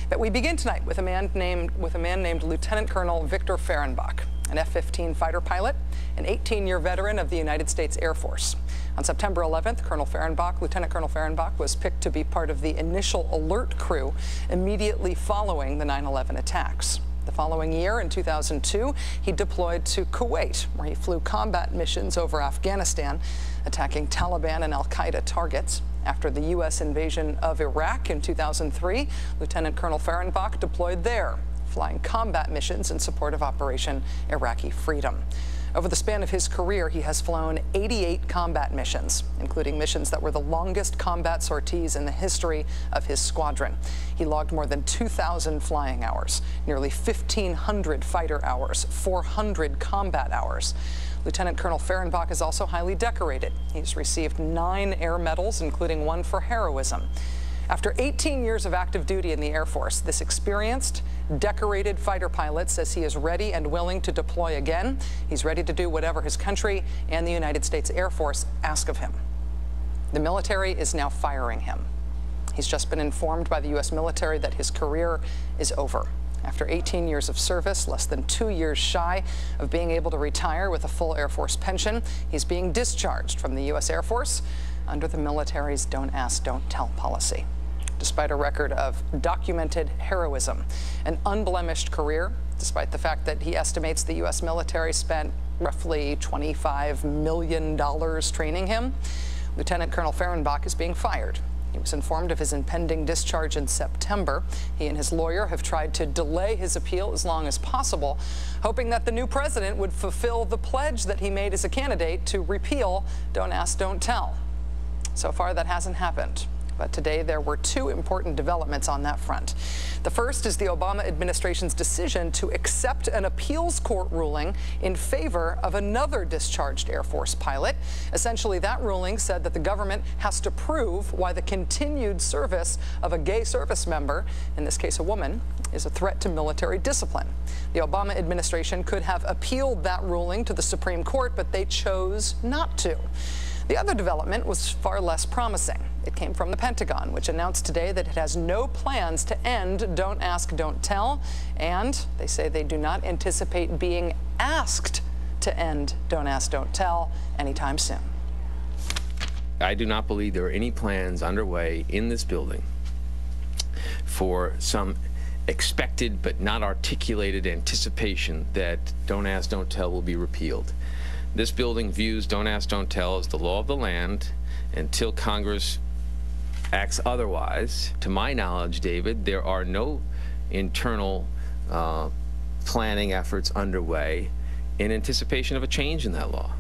But we begin tonight with a man named Lieutenant Colonel Victor Fehrenbach, an F-15 fighter pilot, an 18-year veteran of the United States Air Force. On September 11th, Lieutenant Colonel Fehrenbach was picked to be part of the initial alert crew immediately following the 9/11 attacks. The following year, in 2002, he deployed to Kuwait, where he flew combat missions over Afghanistan, attacking Taliban and al-Qaeda targets. After the U.S. invasion of Iraq in 2003, Lieutenant Colonel Fehrenbach deployed there, flying combat missions in support of Operation Iraqi Freedom. Over the span of his career, he has flown 88 combat missions, including missions that were the longest combat sorties in the history of his squadron. He logged more than 2,000 flying hours, nearly 1,500 fighter hours, 400 combat hours. Lieutenant Colonel Fehrenbach is also highly decorated. He's received 9 air medals, including one for heroism. After 18 years of active duty in the Air Force, this experienced, decorated fighter pilot says he is ready and willing to deploy again. He's ready to do whatever his country and the United States Air Force ask of him. The military is now firing him. He's just been informed by the U.S. military that his career is over. After 18 years of service, less than 2 years shy of being able to retire with a full Air Force pension, he's being discharged from the U.S. Air Force under the military's Don't Ask, Don't Tell policy. Despite a record of documented heroism, an unblemished career, despite the fact that he estimates the U.S. military spent roughly $25 million training him, Lieutenant Colonel Fehrenbach is being fired. He was informed of his impending discharge in September. He and his lawyer have tried to delay his appeal as long as possible, hoping that the new president would fulfill the pledge that he made as a candidate to repeal Don't Ask, Don't Tell. So far, that hasn't happened. But today, there were 2 important developments on that front. The first is the Obama administration's decision to accept an appeals court ruling in favor of another discharged Air Force pilot. Essentially, that ruling said that the government has to prove why the continued service of a gay service member, in this case a woman, is a threat to military discipline. The Obama administration could have appealed that ruling to the Supreme Court, but they chose not to. The other development was far less promising. It came from the Pentagon, which announced today that it has no plans to end Don't Ask, Don't Tell, and they say they do not anticipate being asked to end Don't Ask, Don't Tell anytime soon. I do not believe there are any plans underway in this building for some expected but not articulated anticipation that Don't Ask, Don't Tell will be repealed. This building views Don't Ask, Don't Tell as the law of the land until Congress acts otherwise. To my knowledge, David, there are no internal planning efforts underway in anticipation of a change in that law.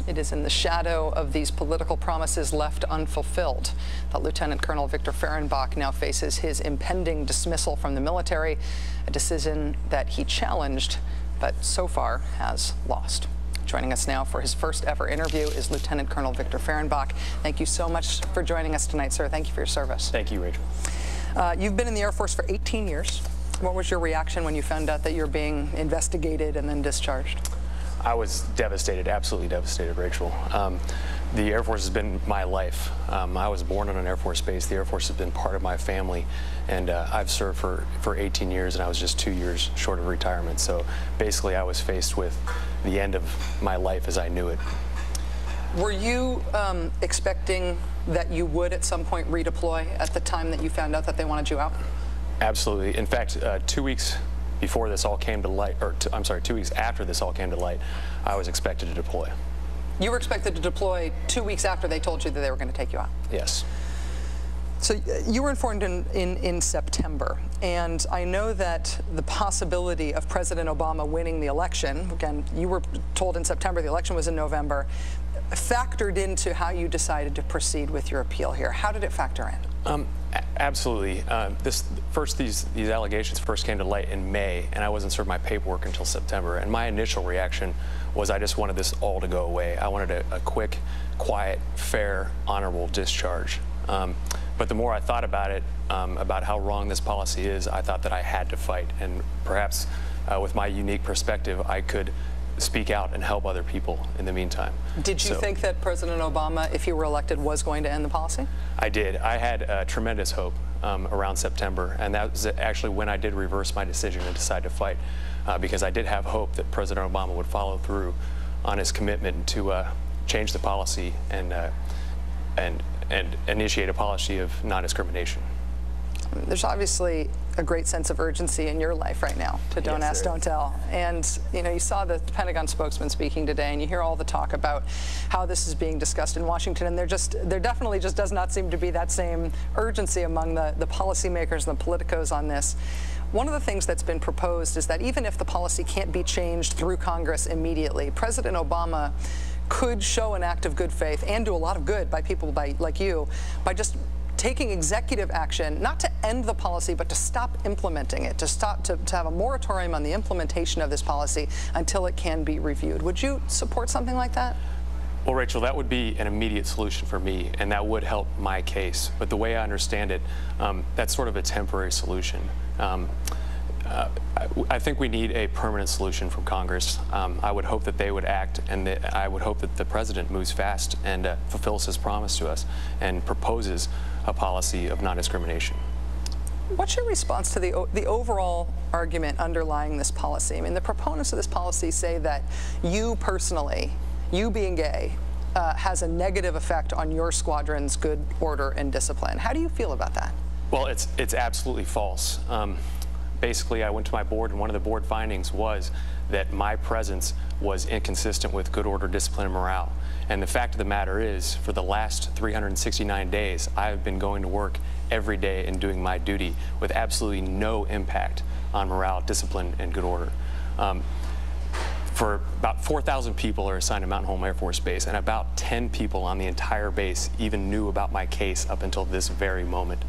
It is in the shadow of these political promises left unfulfilled that Lieutenant Colonel Victor Fehrenbach now faces his impending dismissal from the military, a decision that he challenged but so far has lost. Joining us now for his first ever interview is Lieutenant Colonel Victor Fehrenbach. Thank you so much for joining us tonight, sir. Thank you for your service. Thank you, Rachel. You've been in the Air Force for 18 years. What was your reaction when you found out that you're being investigated and then discharged? I was devastated, absolutely devastated, Rachel. The Air Force has been my life. I was born on an Air Force base. The Air Force has been part of my family, and I've served for 18 years, and I was just 2 years short of retirement. So basically, I was faced with the end of my life as I knew it. Were you expecting that you would at some point redeploy at the time that you found out that they wanted you out? Absolutely. In fact, 2 weeks before this all came to light, or I'm sorry, 2 weeks after this all came to light, I was expected to deploy. You were expected to deploy 2 weeks after they told you that they were going to take you out? Yes. So you were informed in September, and I know that the possibility of President Obama winning the election, again, you were told in September, the election was in November, factored into how you decided to proceed with your appeal here. How did it factor in? Absolutely. These allegations first came to light in May, and I wasn't served my paperwork until September. And my initial reaction was I just wanted this all to go away. I wanted a quick, quiet, fair, honorable discharge. But the more I thought about it, about how wrong this policy is, I thought that I had to fight. And perhaps with my unique perspective, I could speak out and help other people in the meantime. Did you think that President Obama, if he were elected, was going to end the policy? I did. I had tremendous hope. around September, and that was actually when I did reverse my decision and decide to fight, because I did have hope that President Obama would follow through on his commitment to change the policy and initiate a policy of non-discrimination. There's obviously a great sense of urgency in your life right now to don't ask, don't tell. And you saw the Pentagon spokesman speaking today, and you hear all the talk about how this is being discussed in Washington, and there definitely just does not seem to be that same urgency among the policymakers and the politicos on this. One of the things that's been proposed is that even if the policy can't be changed through Congress immediately, President Obama could show an act of good faith and do a lot of good by people like you by just taking executive action, not to end the policy, but to stop implementing it, to have a moratorium on the implementation of this policy until it can be reviewed. Would you support something like that? Well, Rachel, that would be an immediate solution for me, and that would help my case. But the way I understand it, that's sort of a temporary solution. I think we need a permanent solution from Congress. I would hope that they would act, and I would hope that the president moves fast and fulfills his promise to us and proposes a policy of non-discrimination. What's your response to the overall argument underlying this policy? I mean, the proponents of this policy say that you personally, you being gay, has a negative effect on your squadron's good order and discipline. How do you feel about that? Well, it's absolutely false. Basically, I went to my board, and one of the board findings was that my presence was inconsistent with good order, discipline, and morale. And the fact of the matter is, for the last 369 days, I have been going to work every day and doing my duty with absolutely no impact on morale, discipline, and good order. For about 4,000 people are assigned to Mountain Home Air Force Base, and about 10 people on the entire base even knew about my case up until this very moment.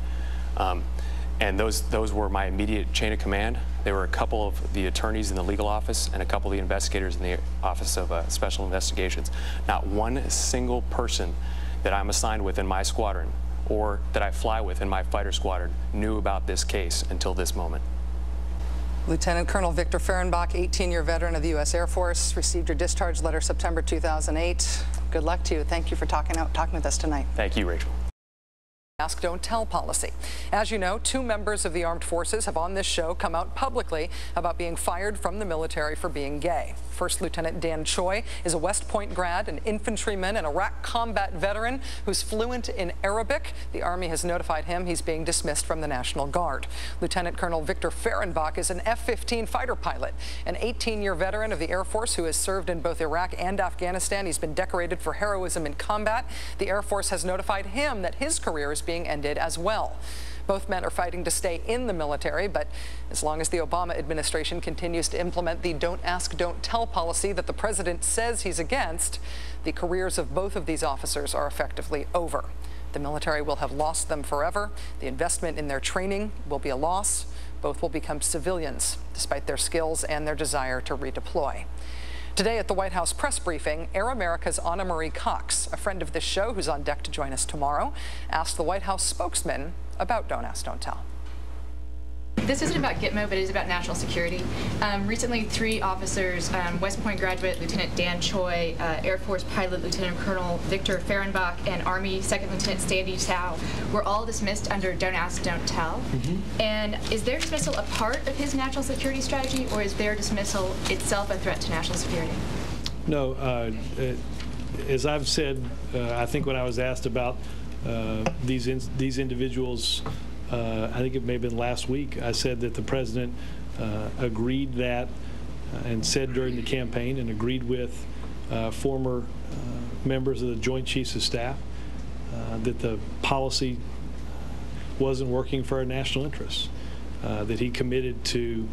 And those were my immediate chain of command. There were a couple of the attorneys in the legal office and a couple of the investigators in the Office of Special Investigations. Not one single person that I'm assigned with in my squadron or that I fly with in my fighter squadron knew about this case until this moment. Lieutenant Colonel Victor Fehrenbach, 18-year veteran of the U.S. Air Force, received your discharge letter September 2008. Good luck to you. Thank you for talking with us tonight. Thank you, Rachel. Ask, don't tell policy. As you know, 2 members of the armed forces have on this show come out publicly about being fired from the military for being gay. First Lieutenant Dan Choi is a West Point grad, an infantryman, and Iraq combat veteran who's fluent in Arabic. The Army has notified him he's being dismissed from the National Guard. Lieutenant Colonel Victor Fehrenbach is an F-15 fighter pilot, an 18-year veteran of the Air Force who has served in both Iraq and Afghanistan. He's been decorated for heroism in combat. The Air Force has notified him that his career is being ended as well. Both men are fighting to stay in the military, but as long as the Obama administration continues to implement the don't ask, don't tell policy that the president says he's against, the careers of both of these officers are effectively over. The military will have lost them forever. The investment in their training will be a loss. Both will become civilians, despite their skills and their desire to redeploy. Today at the White House press briefing, Air America's Anna Marie Cox, a friend of this show who's on deck to join us tomorrow, asked the White House spokesman about Don't Ask, Don't Tell. This isn't about Gitmo, but it is about national security. Recently, 3 officers, West Point graduate Lieutenant Dan Choi, Air Force pilot Lieutenant Colonel Victor Fehrenbach, and Army Second Lieutenant Sandy Tao, were all dismissed under Don't Ask, Don't Tell. And is their dismissal a part of his national security strategy, or is their dismissal itself a threat to national security? No. As I've said, I think when I was asked about these individuals, I think it may have been last week, I said that the president agreed that and said during the campaign and agreed with former members of the Joint Chiefs of Staff that the policy wasn't working for our national interests, that he committed to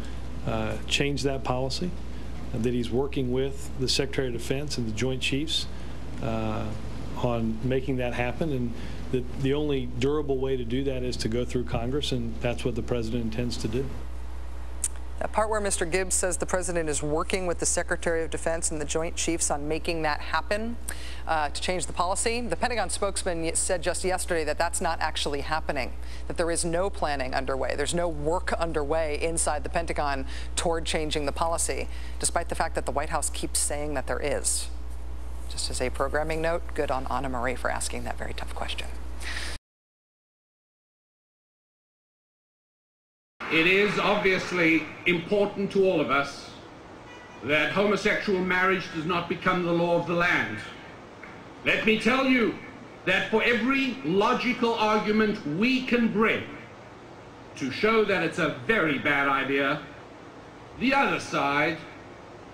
change that policy, that he's working with the Secretary of Defense and the Joint Chiefs on making that happen, and that the only durable way to do that is to go through Congress, and that's what the president intends to do. That part where Mr. Gibbs says the president is working with the Secretary of Defense and the Joint Chiefs on making that happen to change the policy, the Pentagon spokesman said just yesterday that that's not actually happening, that there is no planning underway. There's no work underway inside the Pentagon toward changing the policy, despite the fact that the White House keeps saying that there is. Just as a programming note, good on Anna Marie for asking that very tough question. It is obviously important to all of us that homosexual marriage does not become the law of the land. Let me tell you that for every logical argument we can bring to show that it's a very bad idea, the other side,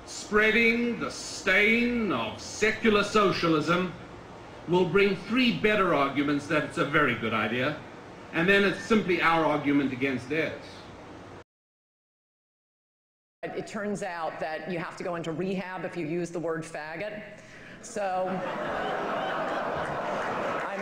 spreading the stain of secular socialism, will bring 3 better arguments that it's a very good idea, and then it's simply our argument against theirs. It turns out that you have to go into rehab if you use the word faggot. So I'm